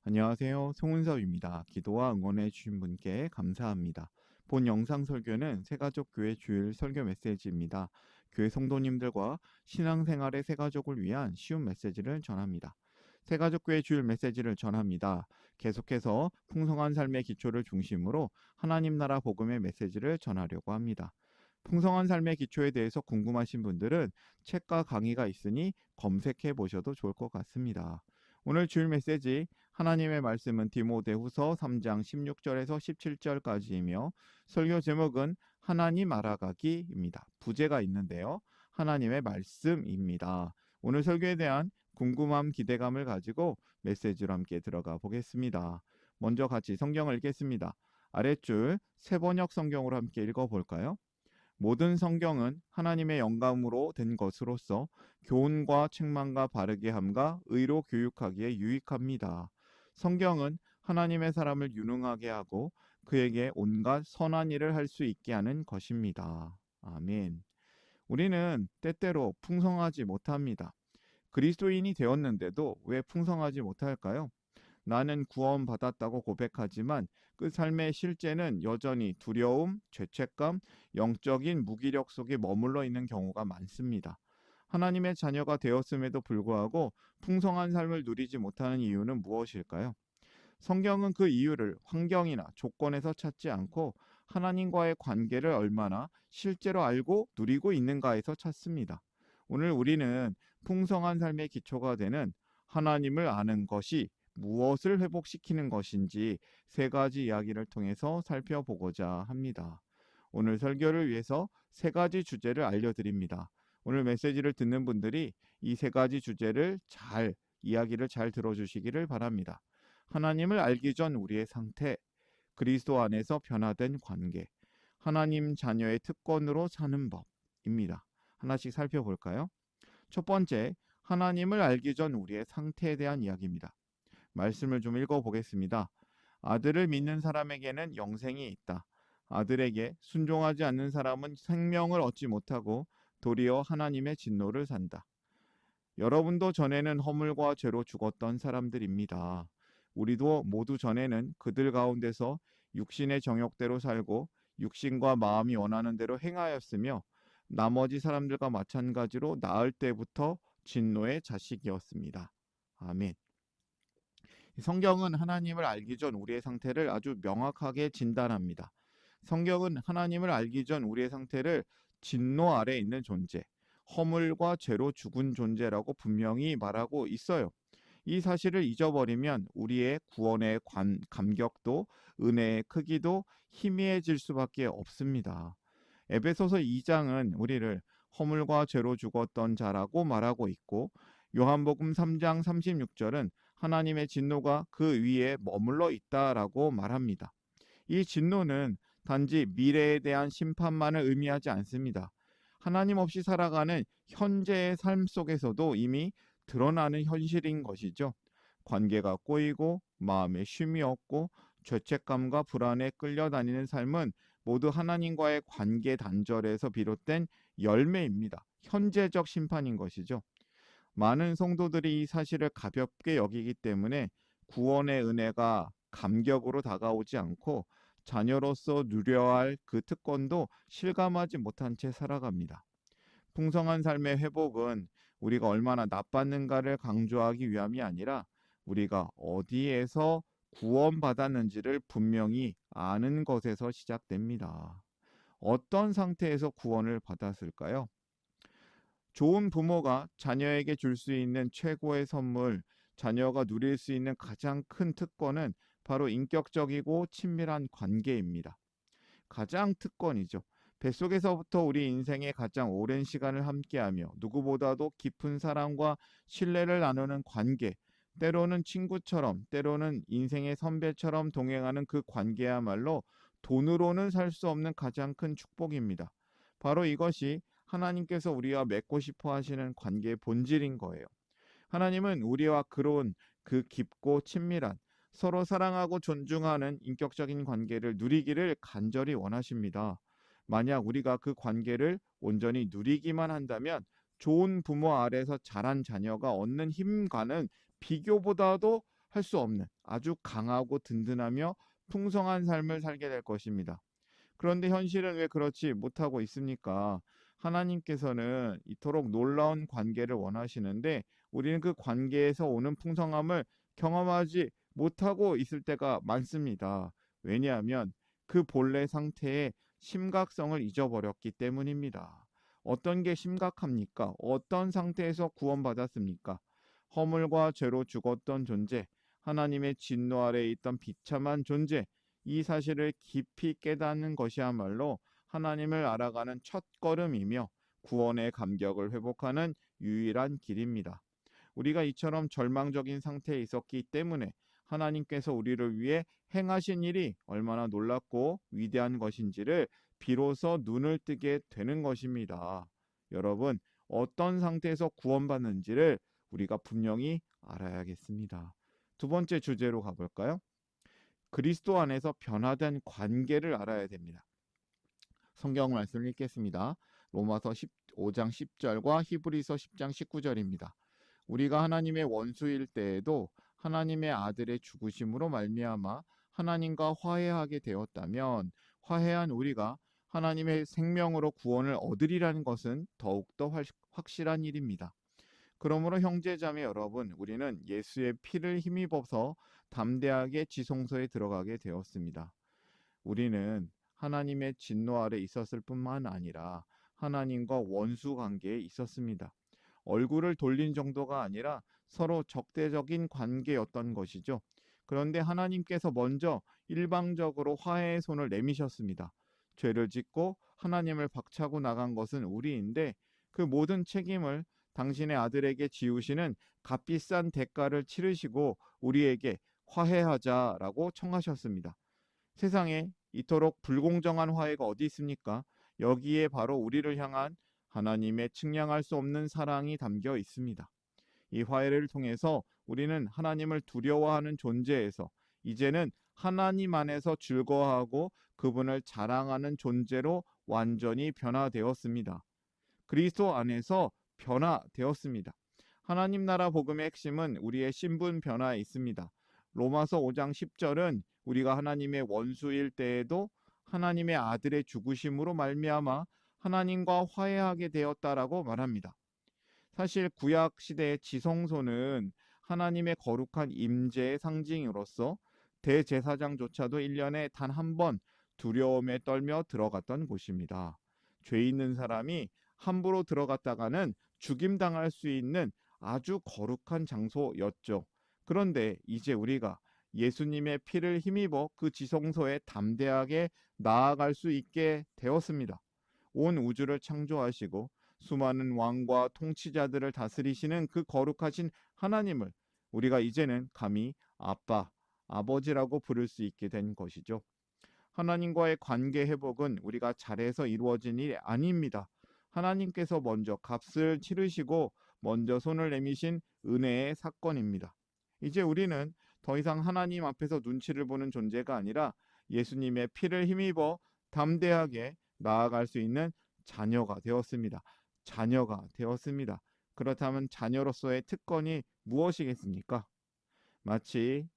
안녕하세요. 송은섭입니다. 기도와 응원해 주신 분께 감사합니다. 본 영상 설교는 새가족교회 주일 설교 메시지입니다. 교회 성도님들과 신앙생활의 새가족을 위한 쉬운 메시지를 전합니다. 새가족교회 주일 메시지를 전합니다. 계속해서 풍성한 삶의 기초를 중심으로 하나님 나라 복음의 메시지를 전하려고 합니다. 풍성한 삶의 기초에 대해서 궁금하신 분들은 책과 강의가 있으니 검색해 보셔도 좋을 것 같습니다. 오늘 주일 메시지 하나님의 말씀은 디모데후서 3장 16절에서 17절까지이며 설교 제목은 하나님 알아가기입니다. 부제가 있는데요. 하나님의 말씀입니다. 오늘 설교에 대한 궁금함, 기대감을 가지고 메시지로 함께 들어가 보겠습니다. 먼저 같이 성경을 읽겠습니다. 아랫줄 세번역 성경으로 함께 읽어볼까요? 모든 성경은 하나님의 영감으로 된 것으로서 교훈과 책망과 바르게 함과 의로 교육하기에 유익합니다. 성경은 하나님의 사람을 유능하게 하고 그에게 온갖 선한 일을 할 수 있게 하는 것입니다. 아멘. 우리는 때때로 풍성하지 못합니다. 그리스도인이 되었는데도 왜 풍성하지 못할까요? 나는 구원받았다고 고백하지만 그 삶의 실제는 여전히 두려움, 죄책감, 영적인 무기력 속에 머물러 있는 경우가 많습니다. 하나님의 자녀가 되었음에도 불구하고 풍성한 삶을 누리지 못하는 이유는 무엇일까요? 성경은 그 이유를 환경이나 조건에서 찾지 않고 하나님과의 관계를 얼마나 실제로 알고 누리고 있는가에서 찾습니다. 오늘 우리는 풍성한 삶의 기초가 되는 하나님을 아는 것이 무엇을 회복시키는 것인지 세 가지 이야기를 통해서 살펴보고자 합니다. 오늘 설교를 위해서 세 가지 주제를 알려드립니다. 오늘 메시지를 듣는 분들이 이 세 가지 주제를 이야기를 잘 들어주시기를 바랍니다. 하나님을 알기 전 우리의 상태, 그리스도 안에서 변화된 관계, 하나님 자녀의 특권으로 사는 법입니다. 하나씩 살펴볼까요? 첫 번째, 하나님을 알기 전 우리의 상태에 대한 이야기입니다. 말씀을 좀 읽어보겠습니다. 아들을 믿는 사람에게는 영생이 있다. 아들에게 순종하지 않는 사람은 생명을 얻지 못하고 도리어 하나님의 진노를 산다. 여러분도 전에는 허물과 죄로 죽었던 사람들입니다. 우리도 모두 전에는 그들 가운데서 육신의 정욕대로 살고 육신과 마음이 원하는 대로 행하였으며 나머지 사람들과 마찬가지로 나을 때부터 진노의 자식이었습니다. 아멘. 성경은 하나님을 알기 전 우리의 상태를 아주 명확하게 진단합니다. 성경은 하나님을 알기 전 우리의 상태를 진노 아래 있는 존재, 허물과 죄로 죽은 존재라고 분명히 말하고 있어요. 이 사실을 잊어버리면 우리의 구원의 감격도 은혜의 크기도 희미해질 수밖에 없습니다. 에베소서 2장은 우리를 허물과 죄로 죽었던 자라고 말하고 있고 요한복음 3장 36절은 하나님의 진노가 그 위에 머물러 있다라고 말합니다. 이 진노는 단지 미래에 대한 심판만을 의미하지 않습니다. 하나님 없이 살아가는 현재의 삶 속에서도 이미 드러나는 현실인 것이죠. 관계가 꼬이고 마음에 쉼이 없고 죄책감과 불안에 끌려다니는 삶은 모두 하나님과의 관계 단절에서 비롯된 열매입니다. 현재적 심판인 것이죠. 많은 성도들이 이 사실을 가볍게 여기기 때문에 구원의 은혜가 감격으로 다가오지 않고 자녀로서 누려야 할 그 특권도 실감하지 못한 채 살아갑니다. 풍성한 삶의 회복은 우리가 얼마나 나빴는가를 강조하기 위함이 아니라 우리가 어디에서 구원받았는지를 분명히 아는 것에서 시작됩니다. 어떤 상태에서 구원을 받았을까요? 좋은 부모가 자녀에게 줄 수 있는 최고의 선물, 자녀가 누릴 수 있는 가장 큰 특권은 바로 인격적이고 친밀한 관계입니다. 가장 특권이죠. 뱃속에서부터 우리 인생의 가장 오랜 시간을 함께하며 누구보다도 깊은 사랑과 신뢰를 나누는 관계, 때로는 친구처럼, 때로는 인생의 선배처럼 동행하는 그 관계야말로 돈으로는 살 수 없는 가장 큰 축복입니다. 바로 이것이 하나님께서 우리와 맺고 싶어 하시는 관계의 본질인 거예요. 하나님은 우리와 그런 그 깊고 친밀한 서로 사랑하고 존중하는 인격적인 관계를 누리기를 간절히 원하십니다. 만약 우리가 그 관계를 온전히 누리기만 한다면 좋은 부모 아래서 자란 자녀가 얻는 힘과는 비교보다도 할 수 없는 아주 강하고 든든하며 풍성한 삶을 살게 될 것입니다. 그런데 현실은 왜 그렇지 못하고 있습니까? 하나님께서는 이토록 놀라운 관계를 원하시는데 우리는 그 관계에서 오는 풍성함을 경험하지 못하고 있을 때가 많습니다. 왜냐하면 그 본래 상태의 심각성을 잊어버렸기 때문입니다. 어떤 게 심각합니까? 어떤 상태에서 구원받았습니까? 허물과 죄로 죽었던 존재, 하나님의 진노 아래에 있던 비참한 존재, 이 사실을 깊이 깨닫는 것이야말로 하나님을 알아가는 첫걸음이며 구원의 감격을 회복하는 유일한 길입니다. 우리가 이처럼 절망적인 상태에 있었기 때문에 하나님께서 우리를 위해 행하신 일이 얼마나 놀랍고 위대한 것인지를 비로소 눈을 뜨게 되는 것입니다. 여러분, 어떤 상태에서 구원받는지를 우리가 분명히 알아야겠습니다. 두 번째 주제로 가볼까요? 그리스도 안에서 변화된 관계를 알아야 됩니다. 성경 말씀을 읽겠습니다. 로마서 15장 10절과 히브리서 10장 19절입니다. 우리가 하나님의 원수일 때에도 하나님의 아들의 죽으심으로 말미암아 하나님과 화해하게 되었다면 화해한 우리가 하나님의 생명으로 구원을 얻으리라는 것은 더욱더 확실한 일입니다. 그러므로 형제자매 여러분, 우리는 예수의 피를 힘입어서 담대하게 지성소에 들어가게 되었습니다. 우리는 하나님의 진노 아래 있었을 뿐만 아니라 하나님과 원수 관계에 있었습니다. 얼굴을 돌린 정도가 아니라 서로 적대적인 관계였던 것이죠. 그런데 하나님께서 먼저 일방적으로 화해의 손을 내미셨습니다. 죄를 짓고 하나님을 박차고 나간 것은 우리인데 그 모든 책임을 당신의 아들에게 지우시는 값비싼 대가를 치르시고 우리에게 화해하자라고 청하셨습니다. 세상에 이토록 불공정한 화해가 어디 있습니까? 여기에 바로 우리를 향한 하나님의 측량할 수 없는 사랑이 담겨 있습니다. 이 화해를 통해서 우리는 하나님을 두려워하는 존재에서 이제는 하나님 안에서 즐거워하고 그분을 자랑하는 존재로 완전히 변화되었습니다. 그리스도 안에서 변화되었습니다. 하나님 나라 복음의 핵심은 우리의 신분 변화에 있습니다. 로마서 5장 10절은 우리가 하나님의 원수일 때에도 하나님의 아들의 죽으심으로 말미암아 하나님과 화해하게 되었다라고 말합니다. 사실 구약 시대의 지성소는 하나님의 거룩한 임재의 상징으로서 대제사장조차도 1년에 단 한 번 두려움에 떨며 들어갔던 곳입니다. 죄 있는 사람이 함부로 들어갔다가는 죽임당할 수 있는 아주 거룩한 장소였죠. 그런데 이제 우리가 예수님의 피를 힘입어 그 지성소에 담대하게 나아갈 수 있게 되었습니다. 온 우주를 창조하시고 수많은 왕과 통치자들을 다스리시는 그 거룩하신 하나님을 우리가 이제는 감히 아빠, 아버지라고 부를 수 있게 된 것이죠. 하나님과의 관계 회복은 우리가 잘해서 이루어진 일이 아닙니다. 하나님께서 먼저 값을 치르시고 먼저 손을 내미신 은혜의 사건입니다. 이제 우리는 더 이상 하나님 앞에서 눈치를 보는 존재가 아니라 예수님의 피를 힘입어 담대하게 나아갈 수 있는 자녀가 되었습니다. 자녀가 되었습니다. 그렇다면 자녀로서의 특권이 무엇이겠습니까? 마치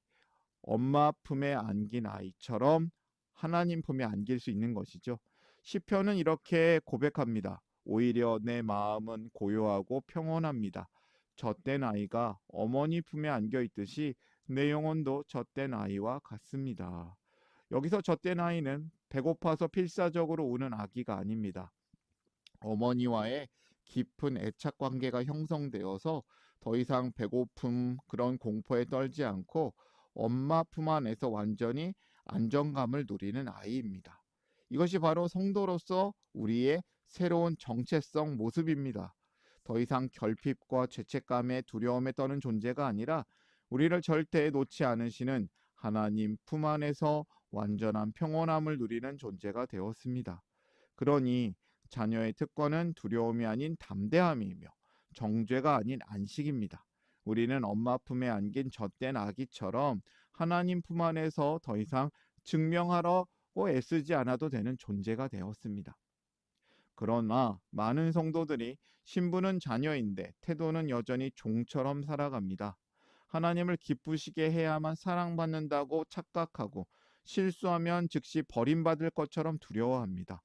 엄마 품에 안긴 아이처럼 하나님 품에 안길 수 있는 것이죠. 시편은 이렇게 고백합니다. 오히려 내 마음은 고요하고 평온합니다. 젖된 아이가 어머니 품에 안겨 있듯이 내 영혼도 젖된 아이와 같습니다. 여기서 젖된 아이는 배고파서 필사적으로 우는 아기가 아닙니다. 어머니와의 깊은 애착 관계가 형성되어서 더 이상 배고픔 그런 공포에 떨지 않고 엄마 품 안에서 완전히 안정감을 누리는 아이입니다. 이것이 바로 성도로서 우리의 새로운 정체성 모습입니다. 더 이상 결핍과 죄책감에 두려움에 떠는 존재가 아니라 우리를 절대 놓지 않으시는 하나님 품 안에서 완전한 평온함을 누리는 존재가 되었습니다. 그러니 자녀의 특권은 두려움이 아닌 담대함이며 정죄가 아닌 안식입니다. 우리는 엄마 품에 안긴 젖된 아기처럼 하나님 품 안에서 더 이상 증명하려고 애쓰지 않아도 되는 존재가 되었습니다. 그러나 많은 성도들이 신분은 자녀인데 태도는 여전히 종처럼 살아갑니다. 하나님을 기쁘시게 해야만 사랑받는다고 착각하고 실수하면 즉시 버림받을 것처럼 두려워합니다.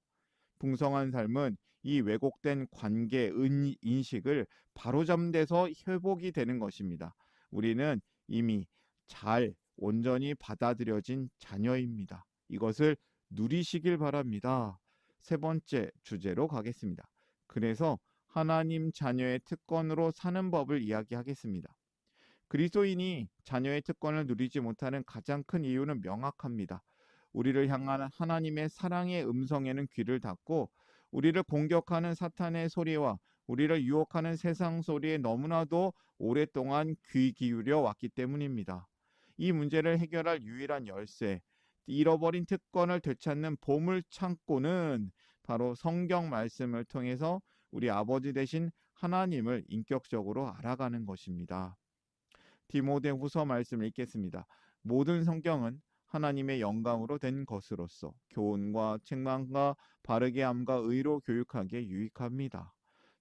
풍성한 삶은 이 왜곡된 관계 인식을 바로잡는 데서 회복이 되는 것입니다. 우리는 이미 잘 온전히 받아들여진 자녀입니다. 이것을 누리시길 바랍니다. 세 번째 주제로 가겠습니다. 그래서 하나님 자녀의 특권으로 사는 법을 이야기하겠습니다. 그리스도인이 자녀의 특권을 누리지 못하는 가장 큰 이유는 명확합니다. 우리를 향한 하나님의 사랑의 음성에는 귀를 닫고 우리를 공격하는 사탄의 소리와 우리를 유혹하는 세상 소리에 너무나도 오랫동안 귀 기울여 왔기 때문입니다. 이 문제를 해결할 유일한 열쇠, 잃어버린 특권을 되찾는 보물 창고는 바로 성경 말씀을 통해서 우리 아버지 되신 하나님을 인격적으로 알아가는 것입니다. 디모데후서 말씀을 읽겠습니다. 모든 성경은 하나님의 영감으로 된 것으로서 교훈과 책망과 바르게 함과 의로 교육하기에 유익합니다.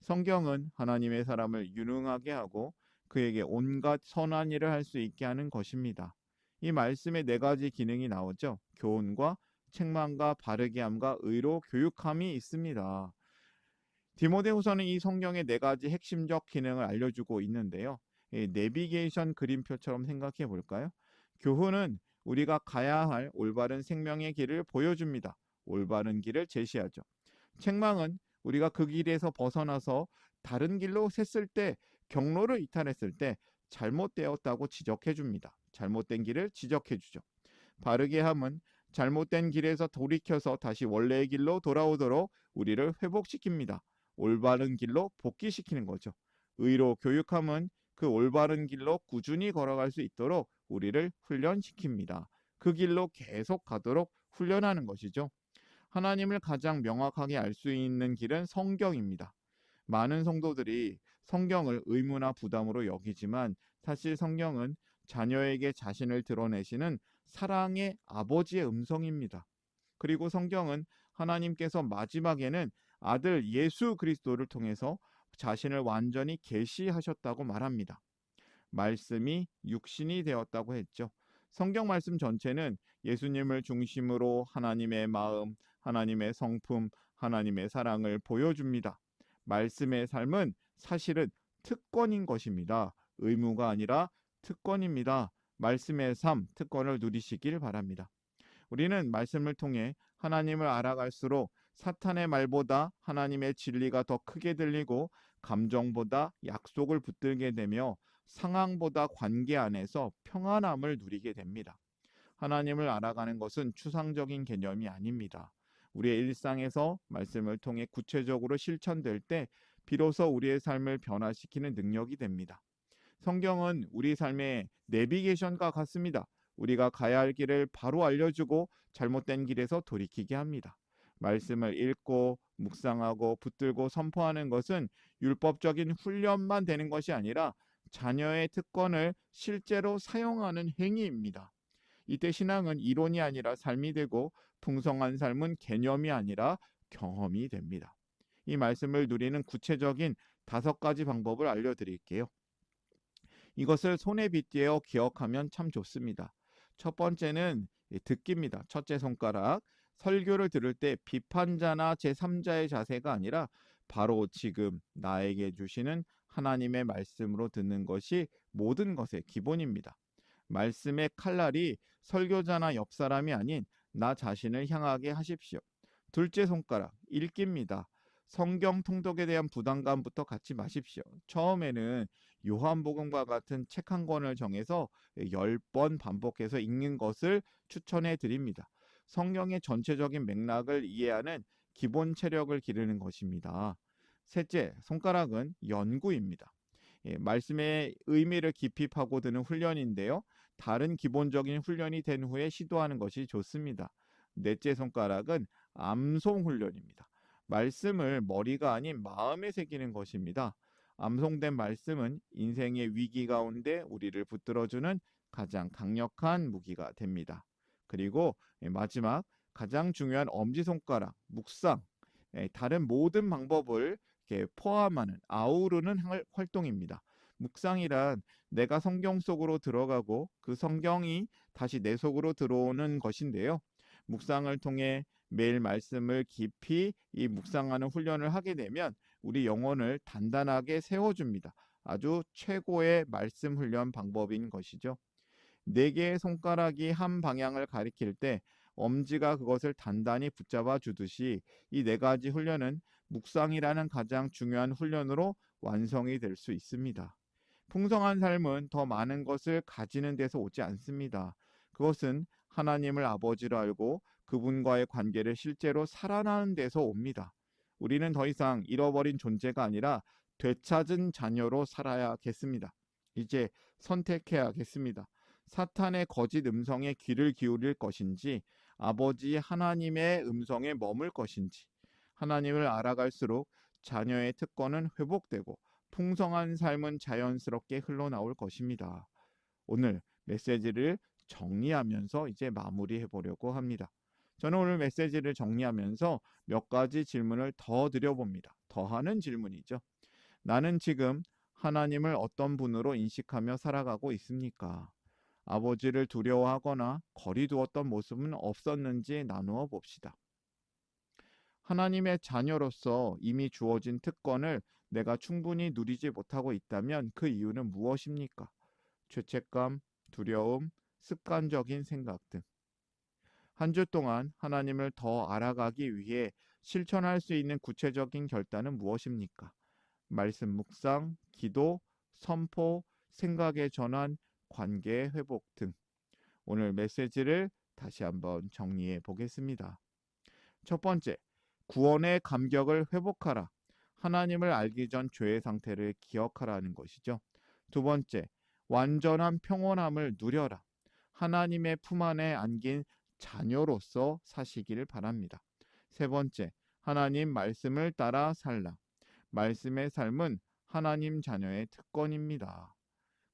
성경은 하나님의 사람을 유능하게 하고 그에게 온갖 선한 일을 할 수 있게 하는 것입니다. 이 말씀에 네 가지 기능이 나오죠. 교훈과 책망과 바르게 함과 의로 교육함이 있습니다. 디모데후서는 이 성경의 네 가지 핵심적 기능을 알려주고 있는데요. 내비게이션 그림표처럼 생각해 볼까요? 교훈은 우리가 가야 할 올바른 생명의 길을 보여줍니다. 올바른 길을 제시하죠. 책망은 우리가 그 길에서 벗어나서 다른 길로 샜을 때, 경로를 이탈했을 때 잘못되었다고 지적해 줍니다. 잘못된 길을 지적해 주죠. 바르게 함은 잘못된 길에서 돌이켜서 다시 원래의 길로 돌아오도록 우리를 회복시킵니다. 올바른 길로 복귀시키는 거죠. 의로 교육함은 그 올바른 길로 꾸준히 걸어갈 수 있도록 우리를 훈련시킵니다. 그 길로 계속 가도록 훈련하는 것이죠. 하나님을 가장 명확하게 알 수 있는 길은 성경입니다. 많은 성도들이 성경을 의무나 부담으로 여기지만 사실 성경은 자녀에게 자신을 드러내시는 사랑의 아버지의 음성입니다. 그리고 성경은 하나님께서 마지막에는 아들 예수 그리스도를 통해서 자신을 완전히 계시하셨다고 말합니다. 말씀이 육신이 되었다고 했죠. 성경 말씀 전체는 예수님을 중심으로 하나님의 마음, 하나님의 성품, 하나님의 사랑을 보여줍니다. 말씀의 삶은 사실은 특권인 것입니다. 의무가 아니라 특권입니다. 말씀의 삶, 특권을 누리시길 바랍니다. 우리는 말씀을 통해 하나님을 알아갈수록 사탄의 말보다 하나님의 진리가 더 크게 들리고 감정보다 약속을 붙들게 되며 상황보다 관계 안에서 평안함을 누리게 됩니다. 하나님을 알아가는 것은 추상적인 개념이 아닙니다. 우리의 일상에서 말씀을 통해 구체적으로 실천될 때 비로소 우리의 삶을 변화시키는 능력이 됩니다. 성경은 우리 삶의 내비게이션과 같습니다. 우리가 가야 할 길을 바로 알려주고 잘못된 길에서 돌이키게 합니다. 말씀을 읽고 묵상하고 붙들고 선포하는 것은 율법적인 훈련만 되는 것이 아니라 자녀의 특권을 실제로 사용하는 행위입니다. 이때 신앙은 이론이 아니라 삶이 되고 풍성한 삶은 개념이 아니라 경험이 됩니다. 이 말씀을 누리는 구체적인 5가지 방법을 알려드릴게요. 이것을 손에 빗대어 기억하면 참 좋습니다. 첫 번째는 듣기입니다. 첫째 손가락. 설교를 들을 때 비판자나 제3자의 자세가 아니라 바로 지금 나에게 주시는 하나님의 말씀으로 듣는 것이 모든 것의 기본입니다. 말씀의 칼날이 설교자나 옆 사람이 아닌 나 자신을 향하게 하십시오. 둘째 손가락. 읽기입니다. 성경 통독에 대한 부담감부터 갖지 마십시오. 처음에는 요한복음과 같은 책 한 권을 정해서 10번 반복해서 읽는 것을 추천해 드립니다. 성경의 전체적인 맥락을 이해하는 기본 체력을 기르는 것입니다. 셋째, 손가락은 연구입니다. 말씀의 의미를 깊이 파고드는 훈련인데요. 다른 기본적인 훈련이 된 후에 시도하는 것이 좋습니다. 넷째 손가락은 암송 훈련입니다. 말씀을 머리가 아닌 마음에 새기는 것입니다. 암송된 말씀은 인생의 위기 가운데 우리를 붙들어주는 가장 강력한 무기가 됩니다. 그리고 마지막 가장 중요한 엄지손가락, 묵상, 다른 모든 방법을 이렇게 포함하는 아우르는 활동입니다. 묵상이란 내가 성경 속으로 들어가고 그 성경이 다시 내 속으로 들어오는 것인데요. 묵상을 통해 매일 말씀을 깊이 이 묵상하는 훈련을 하게 되면 우리 영혼을 단단하게 세워줍니다. 아주 최고의 말씀 훈련 방법인 것이죠. 네 개의 손가락이 한 방향을 가리킬 때 엄지가 그것을 단단히 붙잡아 주듯이 이 네 가지 훈련은 묵상이라는 가장 중요한 훈련으로 완성이 될 수 있습니다. 풍성한 삶은 더 많은 것을 가지는 데서 오지 않습니다. 그것은 하나님을 아버지로 알고 그분과의 관계를 실제로 살아나는 데서 옵니다. 우리는 더 이상 잃어버린 존재가 아니라 되찾은 자녀로 살아야겠습니다. 이제 선택해야겠습니다. 사탄의 거짓 음성에 귀를 기울일 것인지 아버지 하나님의 음성에 머물 것인지 하나님을 알아갈수록 자녀의 특권은 회복되고 풍성한 삶은 자연스럽게 흘러나올 것입니다. 오늘 메시지를 정리하면서 이제 마무리해 보려고 합니다. 저는 오늘 메시지를 정리하면서 몇 가지 질문을 더 드려봅니다. 더하는 질문이죠. 나는 지금 하나님을 어떤 분으로 인식하며 살아가고 있습니까? 아버지를 두려워하거나 거리 두었던 모습은 없었는지 나누어 봅시다. 하나님의 자녀로서 이미 주어진 특권을 내가 충분히 누리지 못하고 있다면 그 이유는 무엇입니까? 죄책감, 두려움, 습관적인 생각 등. 한 주 동안 하나님을 더 알아가기 위해 실천할 수 있는 구체적인 결단은 무엇입니까? 말씀 묵상, 기도, 선포, 생각의 전환, 관계 회복 등. 오늘 메시지를 다시 한번 정리해 보겠습니다. 첫 번째, 구원의 감격을 회복하라. 하나님을 알기 전 죄의 상태를 기억하라는 것이죠. 두 번째, 완전한 평온함을 누려라. 하나님의 품 안에 안긴 자녀로서 사시기를 바랍니다. 세 번째, 하나님 말씀을 따라 살라. 말씀의 삶은 하나님 자녀의 특권입니다.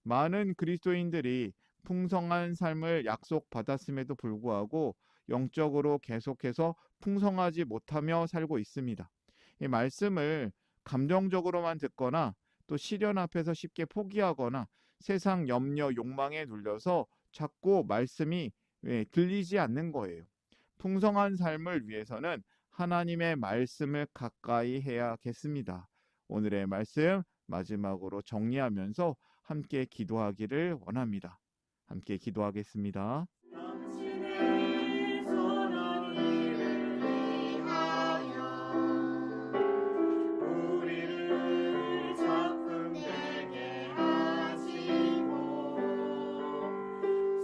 많은 그리스도인들이 풍성한 삶을 약속받았음에도 불구하고 영적으로 계속해서 풍성하지 못하며 살고 있습니다. 이 말씀을 감정적으로만 듣거나 또 시련 앞에서 쉽게 포기하거나 세상 염려, 욕망에 눌려서 자꾸 말씀이 들리지 않는 거예요. 풍성한 삶을 위해서는 하나님의 말씀을 가까이 해야겠습니다. 오늘의 말씀 마지막으로 정리하면서 함께 기도하기를 원합니다. 함께 기도하겠습니다. 당신의 선한 일을 위하여 우리를 작품되게 하시고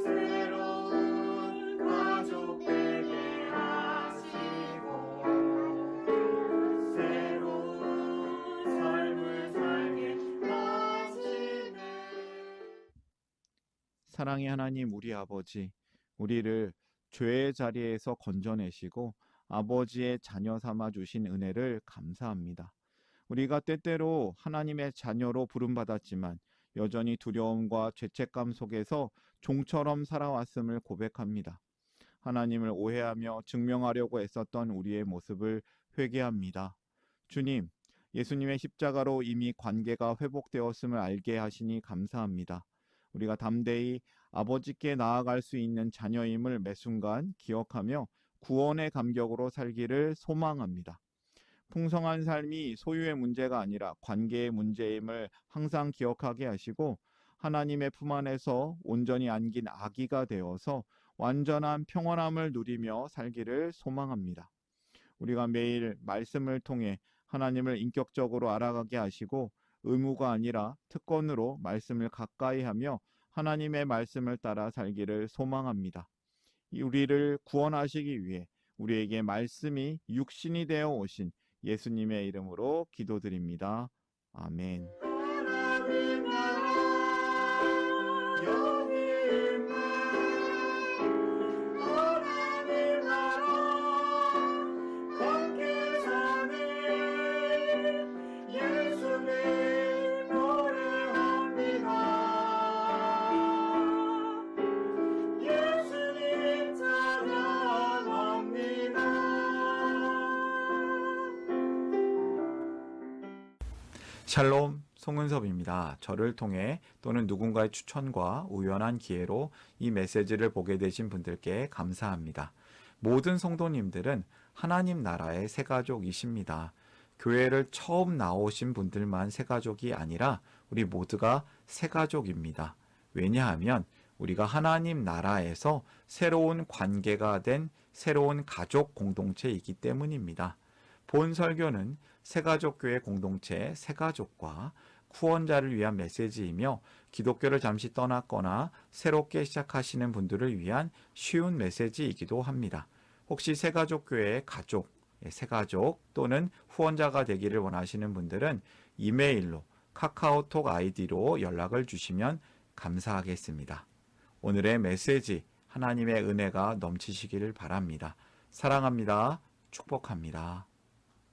새로운 가족 되게 하시고 새로운 삶을 살게 하시네. 사랑의 하나님 우리 아버지, 우리를 죄의 자리에서 건져내시고 아버지의 자녀 삼아 주신 은혜를 감사합니다. 우리가 때때로 하나님의 자녀로 부름받았지만 여전히 두려움과 죄책감 속에서 종처럼 살아왔음을 고백합니다. 하나님을 오해하며 증명하려고 애썼던 우리의 모습을 회개합니다. 주님, 예수님의 십자가로 이미 관계가 회복되었음을 알게 하시니 감사합니다. 우리가 담대히 아버지께 나아갈 수 있는 자녀임을 매 순간 기억하며 구원의 감격으로 살기를 소망합니다. 풍성한 삶이 소유의 문제가 아니라 관계의 문제임을 항상 기억하게 하시고 하나님의 품 안에서 온전히 안긴 아기가 되어서 완전한 평온함을 누리며 살기를 소망합니다. 우리가 매일 말씀을 통해 하나님을 인격적으로 알아가게 하시고 의무가 아니라 특권으로 말씀을 가까이 하며 하나님의 말씀을 따라 살기를 소망합니다. 우리를 구원하시기 위해 우리에게 말씀이 육신이 되어 오신 예수님의 이름으로 기도드립니다. 아멘. 하나님 나라 여기 있네. 하나님 나라 함께 사네. 예수님 노래합니다. 예수님 찬양합니다. 샬롬 송은섭입니다. 저를 통해 또는 누군가의 추천과 우연한 기회로 이 메시지를 보게 되신 분들께 감사합니다. 모든 성도님들은 하나님 나라의 새가족이십니다. 교회를 처음 나오신 분들만 새가족이 아니라 우리 모두가 새가족입니다. 왜냐하면 우리가 하나님 나라에서 새로운 관계가 된 새로운 가족 공동체이기 때문입니다. 본 설교는 새가족교회 공동체 새가족과 후원자를 위한 메시지이며 기독교를 잠시 떠났거나 새롭게 시작하시는 분들을 위한 쉬운 메시지이기도 합니다. 혹시 새가족교회의 가족, 새가족 또는 후원자가 되기를 원하시는 분들은 이메일로 카카오톡 아이디로 연락을 주시면 감사하겠습니다. 오늘의 메시지 하나님의 은혜가 넘치시기를 바랍니다. 사랑합니다. 축복합니다.